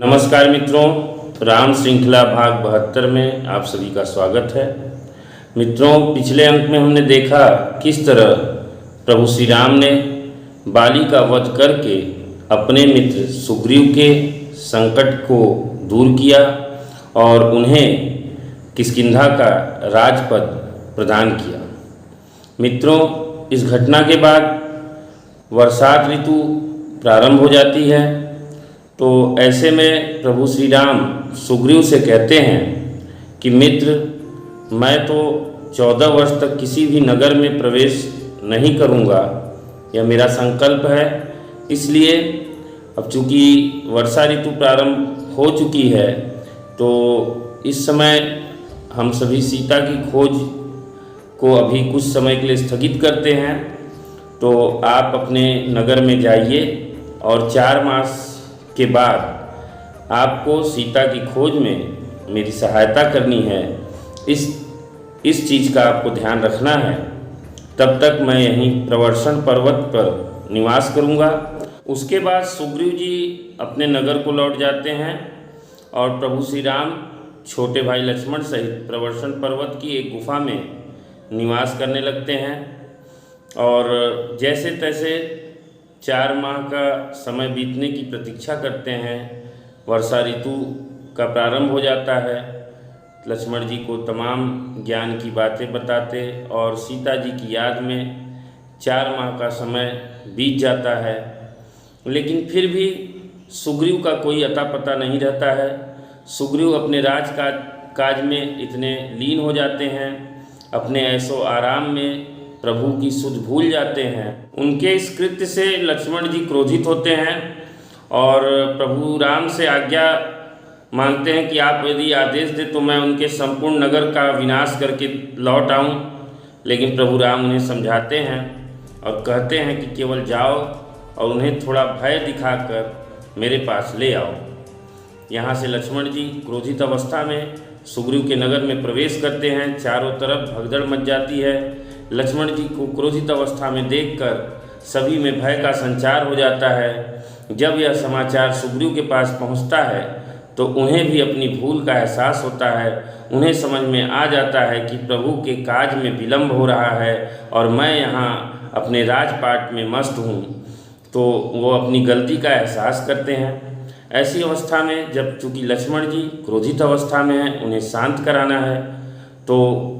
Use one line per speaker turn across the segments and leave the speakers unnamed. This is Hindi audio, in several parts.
नमस्कार मित्रों, राम श्रृंखला भाग 72 में आप सभी का स्वागत है। मित्रों, पिछले अंक में हमने देखा किस तरह प्रभु श्री राम ने बाली का वध करके अपने मित्र सुग्रीव के संकट को दूर किया और उन्हें किष्किंधा का राजपद प्रदान किया। मित्रों, इस घटना के बाद वर्षात ऋतु प्रारंभ हो जाती है। तो ऐसे में प्रभु श्री राम सुग्रीव से कहते हैं कि मित्र, मैं तो 14 वर्ष तक किसी भी नगर में प्रवेश नहीं करूंगा, यह मेरा संकल्प है। इसलिए अब चूँकि वर्षा ऋतु प्रारंभ हो चुकी है, तो इस समय हम सभी सीता की खोज को अभी कुछ समय के लिए स्थगित करते हैं। तो आप अपने नगर में जाइए और 4 मास के बाद आपको सीता की खोज में मेरी सहायता करनी है। इस चीज़ का आपको ध्यान रखना है। तब तक मैं यहीं प्रवर्षण पर्वत पर निवास करूंगा। उसके बाद सुग्रीव जी अपने नगर को लौट जाते हैं और प्रभु श्री राम छोटे भाई लक्ष्मण सहित प्रवर्षण पर्वत की एक गुफा में निवास करने लगते हैं। और जैसे तैसे 4 माह का समय बीतने की प्रतीक्षा करते हैं। वर्षा ऋतु का प्रारंभ हो जाता है। लक्ष्मण जी को तमाम ज्ञान की बातें बताते और सीता जी की याद में 4 माह का समय बीत जाता है। लेकिन फिर भी सुग्रीव का कोई अता पता नहीं रहता है। सुग्रीव अपने काज में इतने लीन हो जाते हैं, अपने ऐशो आराम में प्रभु की सुध भूल जाते हैं। उनके इस कृत्य से लक्ष्मण जी क्रोधित होते हैं और प्रभु राम से आज्ञा मांगते हैं कि आप यदि आदेश दें तो मैं उनके संपूर्ण नगर का विनाश करके लौट आऊं। लेकिन प्रभु राम उन्हें समझाते हैं और कहते हैं कि केवल जाओ और उन्हें थोड़ा भय दिखाकर मेरे पास ले आओ। यहाँ से लक्ष्मण जी क्रोधित अवस्था में सुग्रीव के नगर में प्रवेश करते हैं। चारों तरफ भगदड़ मच जाती है। लक्ष्मण जी को क्रोधित अवस्था में देखकर सभी में भय का संचार हो जाता है। जब यह समाचार सुग्रीव के पास पहुंचता है तो उन्हें भी अपनी भूल का एहसास होता है। उन्हें समझ में आ जाता है कि प्रभु के काज में विलंब हो रहा है और मैं यहाँ अपने राजपाट में मस्त हूँ। तो वो अपनी गलती का एहसास करते हैं। ऐसी अवस्था में जब चूँकि लक्ष्मण जी क्रोधित अवस्था में हैं, उन्हें शांत कराना है, तो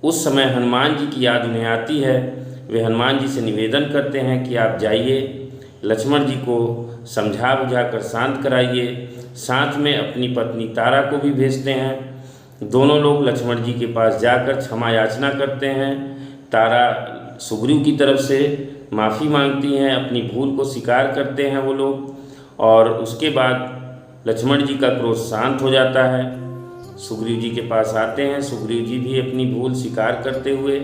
उस समय हनुमान जी की याद उन्हें आती है। वे हनुमान जी से निवेदन करते हैं कि आप जाइए, लक्ष्मण जी को समझा बुझा कर शांत कराइए। साथ में अपनी पत्नी तारा को भी भेजते हैं। दोनों लोग लक्ष्मण जी के पास जाकर क्षमा याचना करते हैं। तारा सुग्रीव की तरफ से माफ़ी मांगती हैं, अपनी भूल को स्वीकार करते हैं वो लोग। और उसके बाद लक्ष्मण जी का क्रोध शांत हो जाता है। सुग्रीव जी के पास आते हैं। सुग्रीव जी भी अपनी भूल स्वीकार करते हुए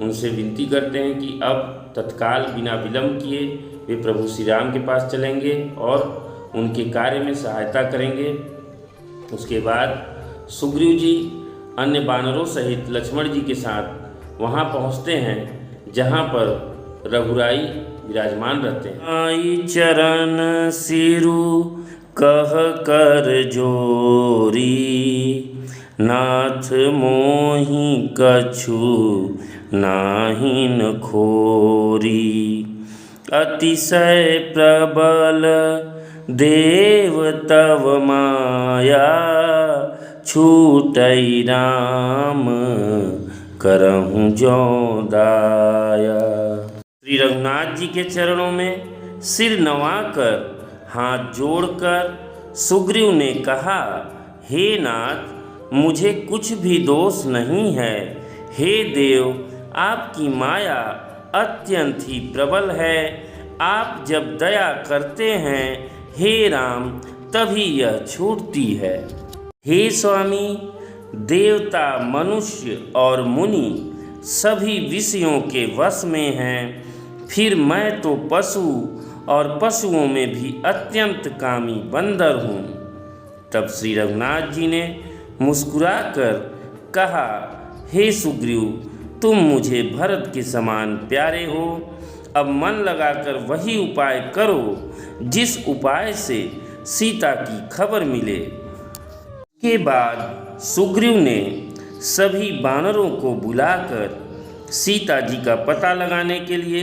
उनसे विनती करते हैं कि अब तत्काल बिना विलंब किए वे प्रभु श्री राम के पास चलेंगे और उनके कार्य में सहायता करेंगे। उसके बाद सुग्रीव जी अन्य बानरों सहित लक्ष्मण जी के साथ वहाँ पहुँचते हैं जहाँ पर रघुराई विराजमान रहते हैं। आई चरण सिरु कह कर जोरी, नाथ मोहि कछु नाहिन खोरी। अतिशय प्रबल देव तव माया, छूटई राम करहु जो दाया। श्री रघुनाथ जी के चरणों में सिर नवाकर हाथ जोड़कर सुग्रीव ने कहा, हे नाथ, मुझे कुछ भी दोष नहीं है। हे देव, आपकी माया अत्यंत ही प्रबल है। आप जब दया करते हैं हे राम, तभी यह छूटती है। हे स्वामी, देवता, मनुष्य और मुनि सभी विषयों के वश में हैं। फिर मैं तो पशु और पशुओं में भी अत्यंत कामी बंदर हूँ। तब श्री रघुनाथ जी ने मुस्कुराकर कहा, हे सुग्रीव, तुम मुझे भरत के समान प्यारे हो। अब मन लगाकर वही उपाय करो जिस उपाय से सीता की खबर मिले। के बाद सुग्रीव ने सभी वानरों को बुलाकर सीता जी का पता लगाने के लिए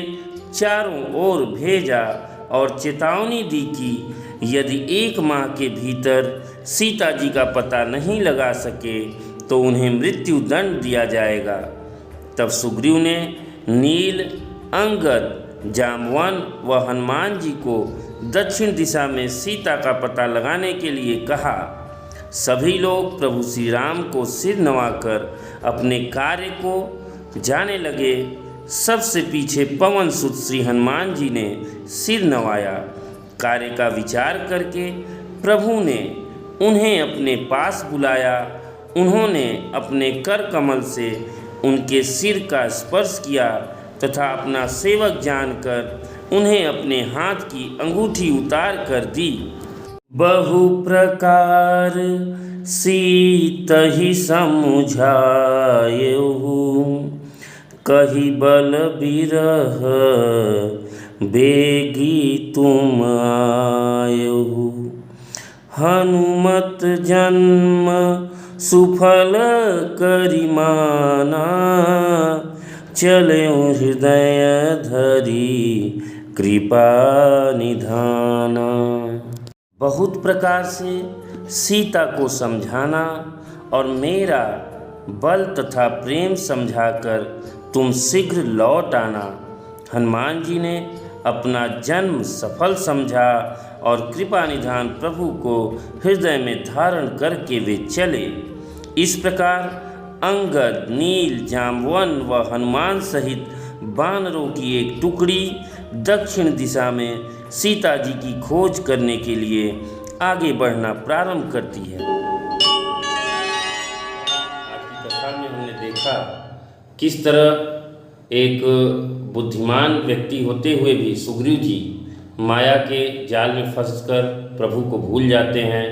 चारों ओर भेजा और चेतावनी दी कि यदि 1 माह के भीतर सीता जी का पता नहीं लगा सके तो उन्हें मृत्यु दंड दिया जाएगा। तब सुग्रीव ने नील, अंगद, जाम्बवन व हनुमान जी को दक्षिण दिशा में सीता का पता लगाने के लिए कहा। सभी लोग प्रभु श्री राम को सिर नवाकर अपने कार्य को जाने लगे। सबसे पीछे पवन सुत श्री हनुमान जी ने सिर नवाया। कार्य का विचार करके प्रभु ने उन्हें अपने पास बुलाया। उन्होंने अपने कर कमल से उनके सिर का स्पर्श किया तथा अपना सेवक जानकर उन्हें अपने हाथ की अंगूठी उतार कर दी। बहु प्रकार सीतहि समुझायहु, कहि बल बिरह बेगी तुम आयहु। हनुमत जन्म सुफल करिमाना, चलऊँ हृदय धरी कृपा निधाना। बहुत प्रकार से सीता को समझाना और मेरा बल तथा प्रेम समझाकर तुम शीघ्र लौट आना। हनुमान जी ने अपना जन्म सफल समझा और कृपा निधान प्रभु को हृदय में धारण करके वे चले। इस प्रकार अंगद, नील, जाम्बवन व हनुमान सहित वानरों की एक टुकड़ी दक्षिण दिशा में सीता जी की खोज करने के लिए आगे बढ़ना प्रारंभ करती है। आज की कथा में हमने देखा किस तरह एक बुद्धिमान व्यक्ति होते हुए भी सुग्रीव जी माया के जाल में फंसकर प्रभु को भूल जाते हैं।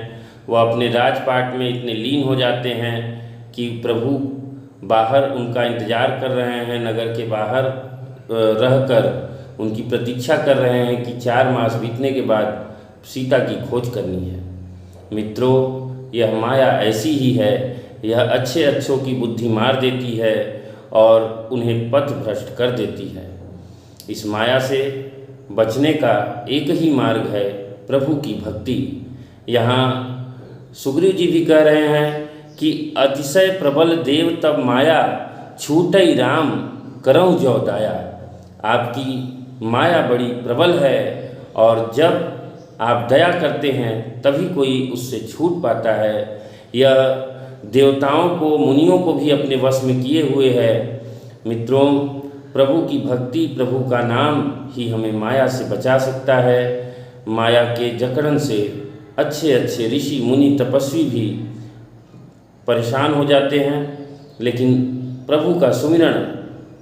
वह अपने राजपाट में इतने लीन हो जाते हैं कि प्रभु बाहर उनका इंतज़ार कर रहे हैं, नगर के बाहर रहकर उनकी प्रतीक्षा कर रहे हैं कि 4 मास बीतने के बाद सीता की खोज करनी है। मित्रों, यह माया ऐसी ही है। यह अच्छे अच्छों की बुद्धि मार देती है और उन्हें पथ भ्रष्ट कर देती है। इस माया से बचने का एक ही मार्ग है, प्रभु की भक्ति। यहाँ सुग्रीव जी भी कह रहे हैं कि अतिशय प्रबल देव तब माया, छूटई राम करऊँ जो दाया। आपकी माया बड़ी प्रबल है और जब आप दया करते हैं तभी कोई उससे छूट पाता है। यह देवताओं को, मुनियों को भी अपने वश में किए हुए है। मित्रों, प्रभु की भक्ति, प्रभु का नाम ही हमें माया से बचा सकता है। माया के जकड़न से अच्छे अच्छे ऋषि, मुनि, तपस्वी भी परेशान हो जाते हैं, लेकिन प्रभु का सुमिरन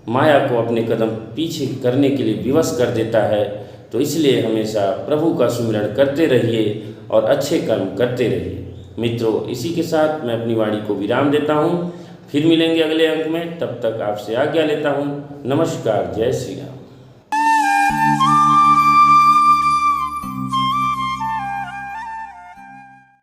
माया को अपने कदम पीछे करने के लिए विवश कर देता है। तो इसलिए हमेशा प्रभु का सुमिरन करते रहिए और अच्छे कर्म करते रहिए। मित्रों, इसी के साथ मैं अपनी वाणी को विराम देता हूँ। फिर मिलेंगे अगले अंक में, तब तक आपसे आज्ञा लेता हूँ। नमस्कार, जय श्री राम।